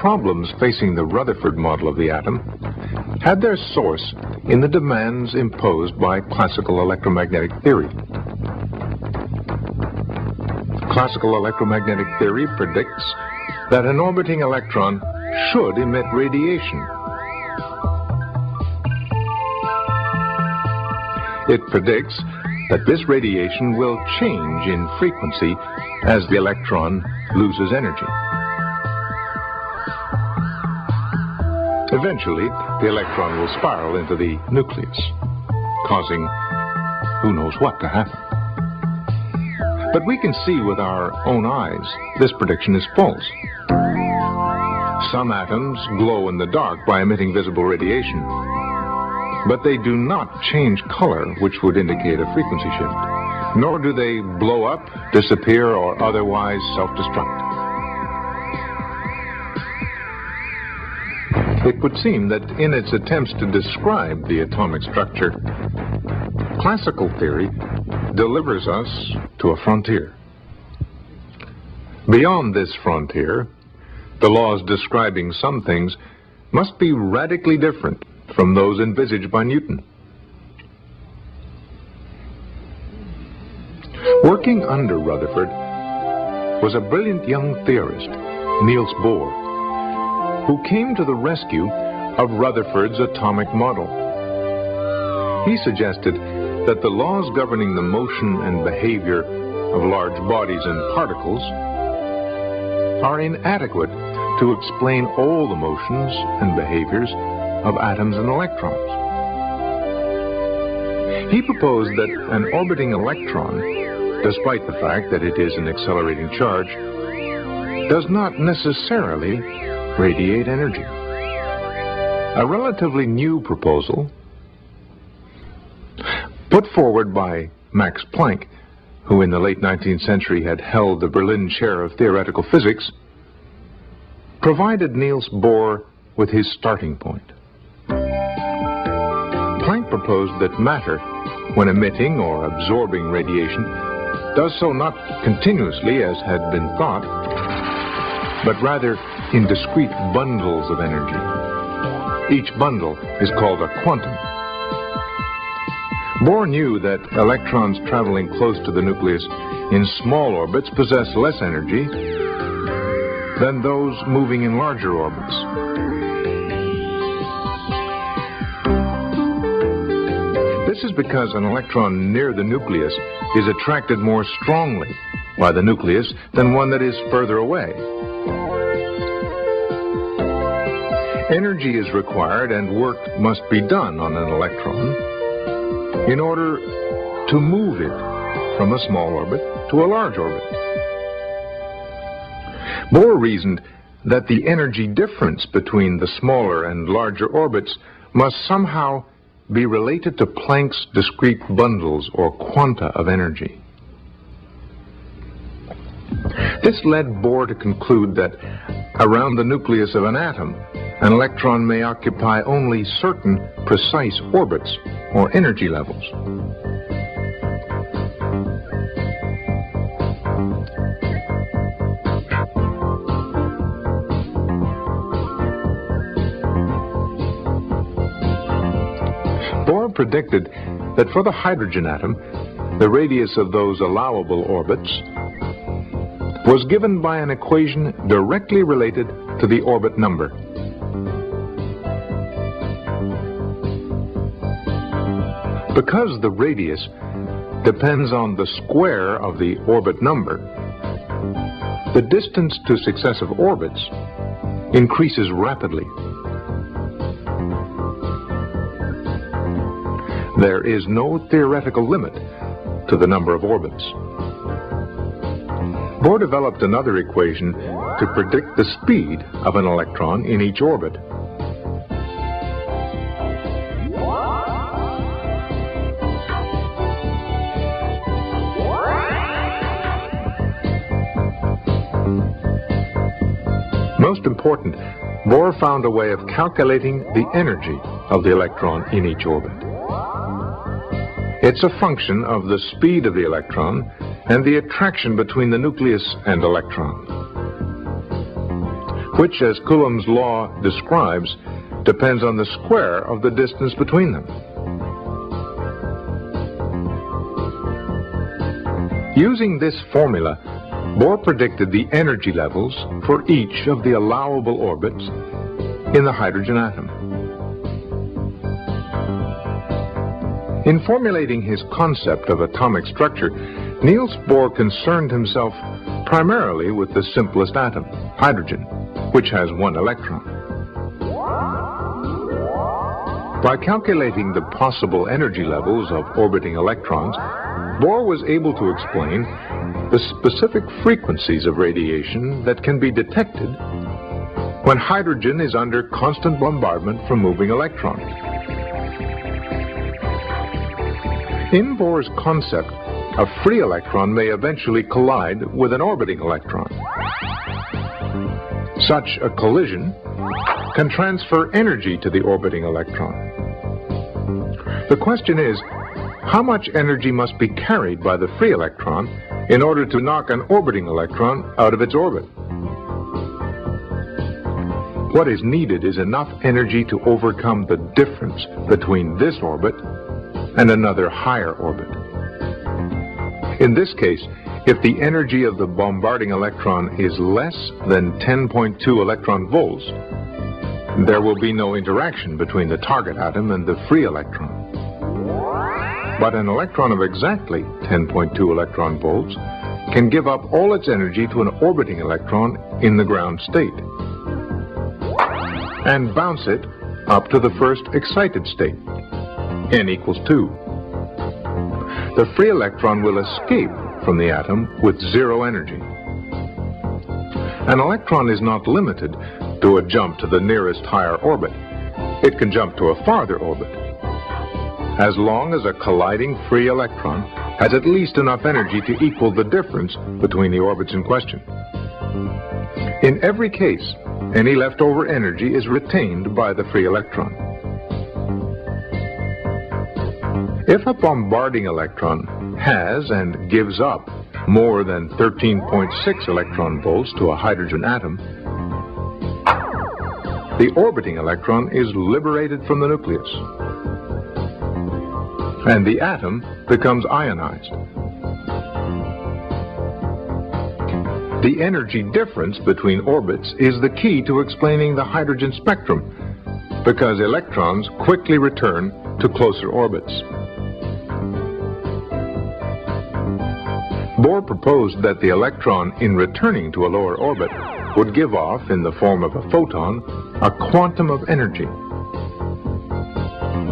problems facing the Rutherford model of the atom had their source in the demands imposed by classical electromagnetic theory. Classical electromagnetic theory predicts that an orbiting electron should emit radiation. It predicts that this radiation will change in frequency as the electron loses energy. Eventually, the electron will spiral into the nucleus, causing who knows what to happen. But we can see with our own eyes this prediction is false. Some atoms glow in the dark by emitting visible radiation, but they do not change color, which would indicate a frequency shift, nor do they blow up, disappear, or otherwise self-destruct. It would seem that in its attempts to describe the atomic structure, classical theory delivers us to a frontier. Beyond this frontier, the laws describing some things must be radically different from those envisaged by Newton. Working under Rutherford was a brilliant young theorist, Niels Bohr, who came to the rescue of Rutherford's atomic model. He suggested that the laws governing the motion and behavior of large bodies and particles are inadequate to explain all the motions and behaviors of atoms and electrons. He proposed that an orbiting electron, despite the fact that it is an accelerating charge, does not necessarily radiate energy. A relatively new proposal, put forward by Max Planck, who in the late 19th century had held the Berlin Chair of Theoretical Physics, provided Niels Bohr with his starting point. Planck proposed that matter, when emitting or absorbing radiation, does so not continuously as had been thought, but rather in discrete bundles of energy. Each bundle is called a quantum. Bohr knew that electrons traveling close to the nucleus in small orbits possess less energy than those moving in larger orbits. This is because an electron near the nucleus is attracted more strongly by the nucleus than one that is further away. Energy is required and work must be done on an electron in order to move it from a small orbit to a large orbit. Bohr reasoned that the energy difference between the smaller and larger orbits must somehow be related to Planck's discrete bundles or quanta of energy. This led Bohr to conclude that around the nucleus of an atom, an electron may occupy only certain precise orbits or energy levels. Bohr predicted that for the hydrogen atom, the radius of those allowable orbits was given by an equation directly related to the orbit number. Because the radius depends on the square of the orbit number, the distance to successive orbits increases rapidly. There is no theoretical limit to the number of orbits. Bohr developed another equation to predict the speed of an electron in each orbit. Most important, Bohr found a way of calculating the energy of the electron in each orbit. It's a function of the speed of the electron and the attraction between the nucleus and electron, which, as Coulomb's law describes, depends on the square of the distance between them. Using this formula, Bohr predicted the energy levels for each of the allowable orbits in the hydrogen atom. In formulating his concept of atomic structure, Niels Bohr concerned himself primarily with the simplest atom, hydrogen, which has one electron. By calculating the possible energy levels of orbiting electrons, Bohr was able to explain the specific frequencies of radiation that can be detected when hydrogen is under constant bombardment from moving electrons. In Bohr's concept, a free electron may eventually collide with an orbiting electron. Such a collision can transfer energy to the orbiting electron. The question is, how much energy must be carried by the free electron in order to knock an orbiting electron out of its orbit? What is needed is enough energy to overcome the difference between this orbit and another higher orbit. In this case, if the energy of the bombarding electron is less than 10.2 electron volts, there will be no interaction between the target atom and the free electron. But an electron of exactly 10.2 electron volts can give up all its energy to an orbiting electron in the ground state and bounce it up to the first excited state, n equals 2. The free electron will escape from the atom with zero energy. An electron is not limited to a jump to the nearest higher orbit. It can jump to a farther orbit, as long as a colliding free electron has at least enough energy to equal the difference between the orbits in question. In every case, any leftover energy is retained by the free electron. If a bombarding electron has and gives up more than 13.6 electron volts to a hydrogen atom, the orbiting electron is liberated from the nucleus, and the atom becomes ionized. The energy difference between orbits is the key to explaining the hydrogen spectrum, because electrons quickly return to closer orbits. Bohr proposed that the electron, in returning to a lower orbit, would give off, in the form of a photon, a quantum of energy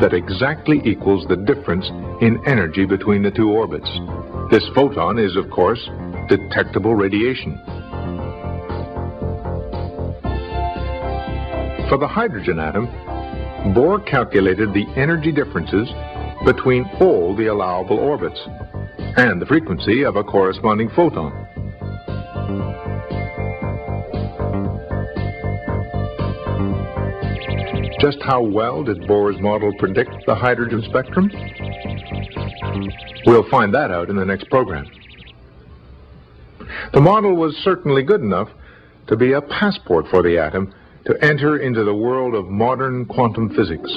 that exactly equals the difference in energy between the two orbits. This photon is, of course, detectable radiation. For the hydrogen atom, Bohr calculated the energy differences between all the allowable orbits and the frequency of a corresponding photon. Just how well did Bohr's model predict the hydrogen spectrum? We'll find that out in the next program. The model was certainly good enough to be a passport for the atom to enter into the world of modern quantum physics.